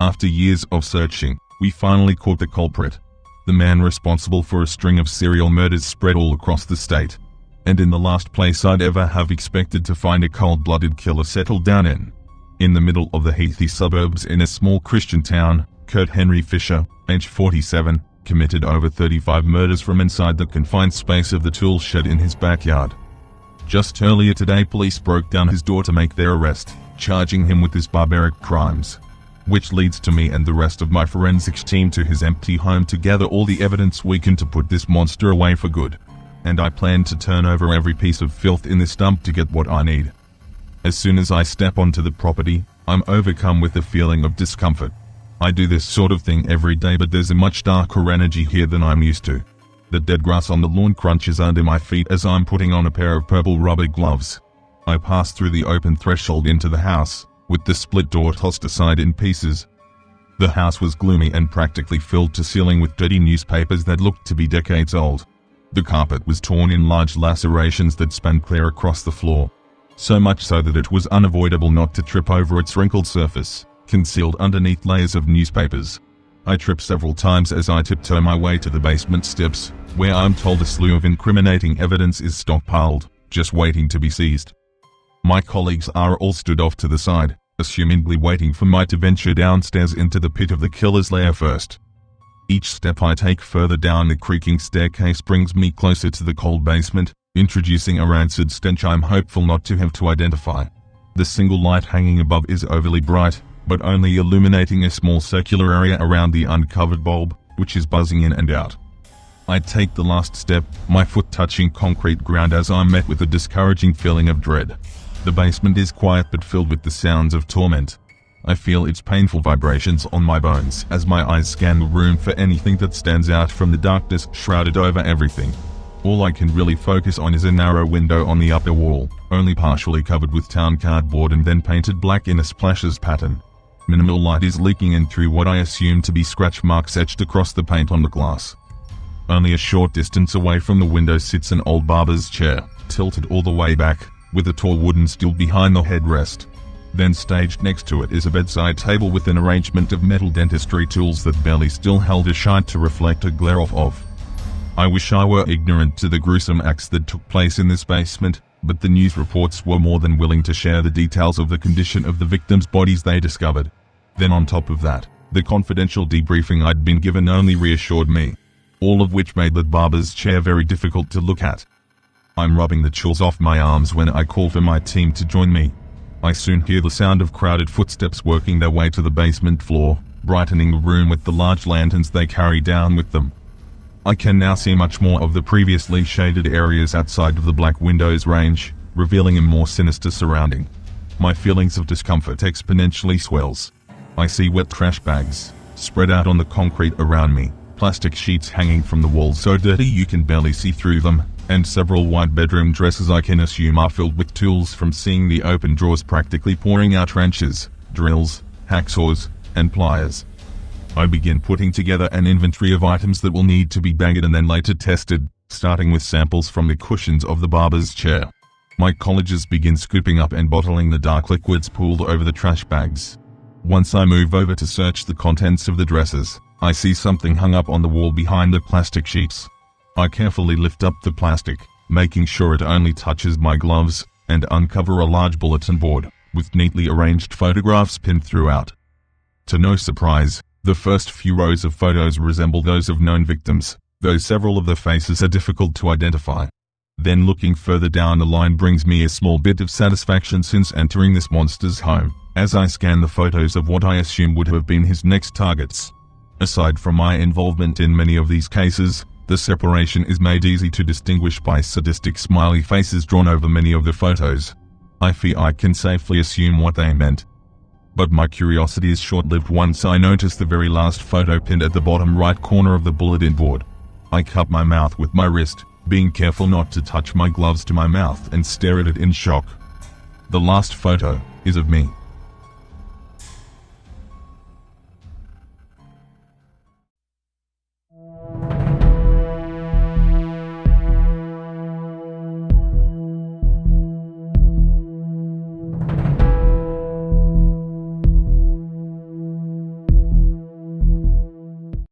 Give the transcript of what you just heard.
After years of searching, we finally caught the culprit. The man responsible for a string of serial murders spread all across the state. And in the last place I'd ever have expected to find a cold-blooded killer settled down in. In the middle of the heathy suburbs in a small Christian town, Kurt Henry Fisher, age 47, committed over 35 murders from inside the confined space of the tool shed in his backyard. Just earlier today, police broke down his door to make their arrest, charging him with his barbaric crimes. Which leads to me and the rest of my forensics team to his empty home to gather all the evidence we can to put this monster away for good. And I plan to turn over every piece of filth in this dump to get what I need. As soon as I step onto the property, I'm overcome with a feeling of discomfort. I do this sort of thing every day, but there's a much darker energy here than I'm used to. The dead grass on the lawn crunches under my feet as I'm putting on a pair of purple rubber gloves. I pass through the open threshold into the house, with the split door tossed aside in pieces. The house was gloomy and practically filled to ceiling with dirty newspapers that looked to be decades old. The carpet was torn in large lacerations that span clear across the floor. So much so that it was unavoidable not to trip over its wrinkled surface, concealed underneath layers of newspapers. I trip several times as I tiptoe my way to the basement steps, where I'm told a slew of incriminating evidence is stockpiled, just waiting to be seized. My colleagues are all stood off to the side, assumingly waiting for me to venture downstairs into the pit of the killer's lair first. Each step I take further down the creaking staircase brings me closer to the cold basement, introducing a rancid stench I'm hopeful not to have to identify. The single light hanging above is overly bright, but only illuminating a small circular area around the uncovered bulb, which is buzzing in and out. I take the last step, my foot touching concrete ground as I'm met with a discouraging feeling of dread. The basement is quiet but filled with the sounds of torment. I feel its painful vibrations on my bones as my eyes scan the room for anything that stands out from the darkness shrouded over everything. All I can really focus on is a narrow window on the upper wall, only partially covered with town cardboard and then painted black in a splashes pattern. Minimal light is leaking in through what I assume to be scratch marks etched across the paint on the glass. Only a short distance away from the window sits an old barber's chair, tilted all the way back, with a tall wooden stool behind the headrest. Then staged next to it is a bedside table with an arrangement of metal dentistry tools that barely still held a shine to reflect a glare off of. I wish I were ignorant to the gruesome acts that took place in this basement, but the news reports were more than willing to share the details of the condition of the victims' bodies they discovered. Then on top of that, the confidential debriefing I'd been given only reassured me. All of which made the barber's chair very difficult to look at. I'm rubbing the chills off my arms when I call for my team to join me. I soon hear the sound of crowded footsteps working their way to the basement floor, brightening the room with the large lanterns they carry down with them. I can now see much more of the previously shaded areas outside of the black windows range, revealing a more sinister surrounding. My feelings of discomfort exponentially swells. I see wet trash bags, spread out on the concrete around me, plastic sheets hanging from the walls so dirty you can barely see through them, and several white bedroom dresses I can assume are filled with tools from seeing the open drawers practically pouring out wrenches, drills, hacksaws, and pliers. I begin putting together an inventory of items that will need to be bagged and then later tested, starting with samples from the cushions of the barber's chair. My colleagues begin scooping up and bottling the dark liquids pooled over the trash bags. Once I move over to search the contents of the dressers, I see something hung up on the wall behind the plastic sheets. I carefully lift up the plastic, making sure it only touches my gloves, and uncover a large bulletin board, with neatly arranged photographs pinned throughout. To no surprise, the first few rows of photos resemble those of known victims, though several of the faces are difficult to identify. Then looking further down the line brings me a small bit of satisfaction since entering this monster's home, as I scan the photos of what I assume would have been his next targets. Aside from my involvement in many of these cases, the separation is made easy to distinguish by sadistic smiley faces drawn over many of the photos. I fear I can safely assume what they meant. But my curiosity is short-lived once I notice the very last photo pinned at the bottom right corner of the bulletin board. I cup my mouth with my wrist, being careful not to touch my gloves to my mouth and stare at it in shock. The last photo is of me,